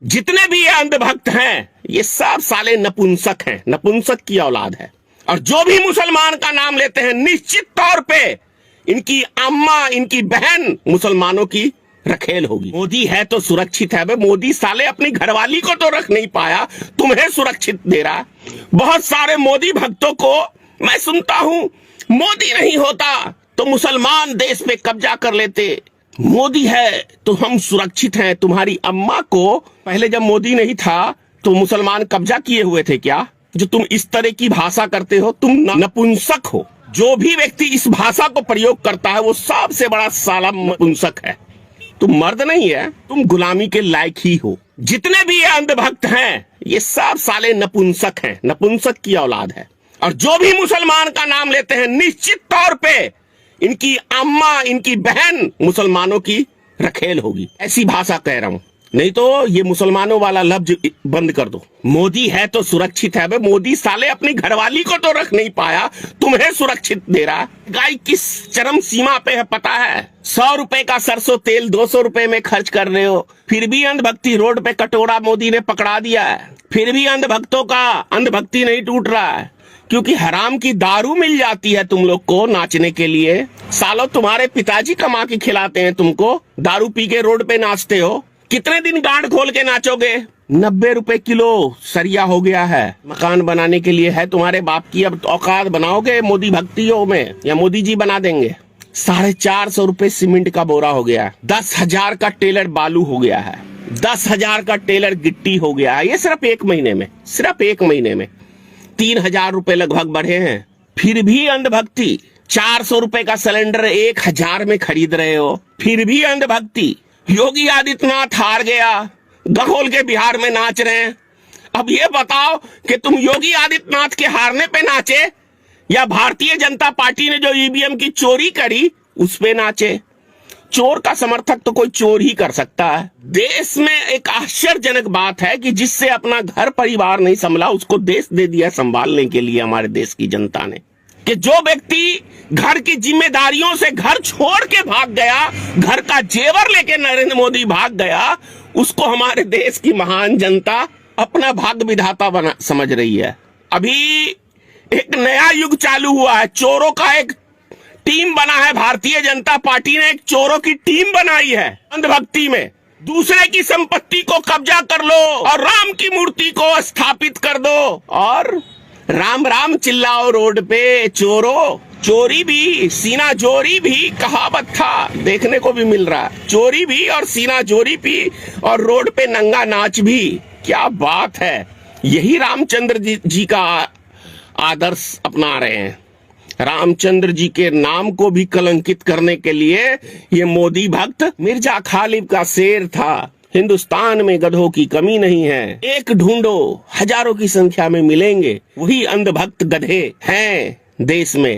जितने भी ये अंधभक्त हैं ये सब साले नपुंसक हैं, नपुंसक की औलाद है। और जो भी मुसलमान का नाम लेते हैं निश्चित तौर पे इनकी अम्मा, इनकी बहन मुसलमानों की रखेल होगी। मोदी है तो सुरक्षित है बे। मोदी साले अपनी घरवाली को तो रख नहीं पाया, तुम्हें सुरक्षित दे रहा। बहुत सारे मोदी भक्तों को मैं सुनता हूं, मोदी नहीं होता तो मुसलमान देश पे कब्जा कर लेते, मोदी है तो हम सुरक्षित हैं। तुम्हारी अम्मा को पहले जब मोदी नहीं था तो मुसलमान कब्जा किए हुए थे क्या? जो तुम इस तरह की भाषा करते हो, तुम नपुंसक हो। जो भी व्यक्ति इस भाषा को प्रयोग करता है वो सबसे बड़ा साला नपुंसक है। तुम मर्द नहीं है, तुम गुलामी के लायक ही हो। जितने भी ये अंधभक्त हैं ये सब साले नपुंसक हैं, नपुंसक की औलाद है। और जो भी मुसलमान का नाम लेते हैं निश्चित तौर पे इनकी अम्मा, इनकी बहन मुसलमानों की रखेल होगी। ऐसी भाषा कह रहा हूं, नहीं तो ये मुसलमानों वाला लफ्ज बंद कर दो। मोदी है तो सुरक्षित है बे। मोदी साले अपनी घरवाली को तो रख नहीं पाया, तुम्हें सुरक्षित दे रहा। गाय किस चरम सीमा पे है पता है? 100 रुपए का सरसों तेल 200 रुपए में खर्च कर रहे हो, फिर भी अंधभक्ति रोड पे कटोरा मोदी ने पकड़ा दिया है। फिर भी अंधभक्तों का अंधभक्ति नहीं टूट रहा है, क्योंकि हराम की दारू मिल जाती है तुम लोग को नाचने के लिए। सालों तुम्हारे पिताजी कमा के खिलाते हैं तुमको, दारू पी के रोड पे नाचते हो। कितने दिन गांड खोल के नाचोगे? 90 रुपए किलो सरिया हो गया है। मकान बनाने के लिए है तुम्हारे बाप की, अब औकात बनाओगे मोदी भक्तियों में या मोदी जी बना देंगे? 450 रुपए सीमेंट का बोरा हो गया है। 10,000 का टेलर बालू हो गया है। 10,000 का टेलर गिट्टी हो गया है। ये सिर्फ एक महीने में, सिर्फ एक महीने में 3,000 रुपए लगभग बढ़े हैं। फिर भी अंधभक्ति। 400 रुपए का सिलेंडर 1,000 में खरीद रहे हो, फिर भी अंधभक्ति। योगी आदित्यनाथ हार गया, गखोल के बिहार में नाच रहे हैं। अब ये बताओ कि तुम योगी आदित्यनाथ के हारने पे नाचे या भारतीय जनता पार्टी ने जो ईवीएम की चोरी करी उस पे नाचे? चोर का समर्थक तो कोई चोर ही कर सकता है। देश में एक आश्चर्यजनक बात है कि जिससे अपना घर परिवार नहीं संभला उसको देश दे दिया संभालने के लिए हमारे देश की जनता ने। कि जो व्यक्ति घर की जिम्मेदारियों से घर छोड़ के भाग गया, घर का जेवर लेके नरेंद्र मोदी भाग गया, उसको हमारे देश की महान जनता अपना भाग्य विधाता बना समझ रही है। अभी एक नया युग चालू हुआ है, चोरों का एक टीम बना है। भारतीय जनता पार्टी ने एक चोरों की टीम बनाई है अंधभक्ति में। दूसरे की संपत्ति को कब्जा कर लो और राम की मूर्ति को स्थापित कर दो और राम राम चिल्लाओ रोड पे। चोरों, चोरी भी सीना जोरी भी कहावत था, देखने को भी मिल रहा है। चोरी भी और सीना जोरी भी और रोड पे नंगा नाच भी। क्या बात है! यही रामचंद्र जी का आदर्श अपना रहे हैं। रामचंद्र जी के नाम को भी कलंकित करने के लिए ये मोदी भक्त मिर्जा खालिद का शेर था। हिंदुस्तान में गधों की कमी नहीं है, एक ढूंढो हजारों की संख्या में मिलेंगे। वही अंधभक्त गधे हैं देश में।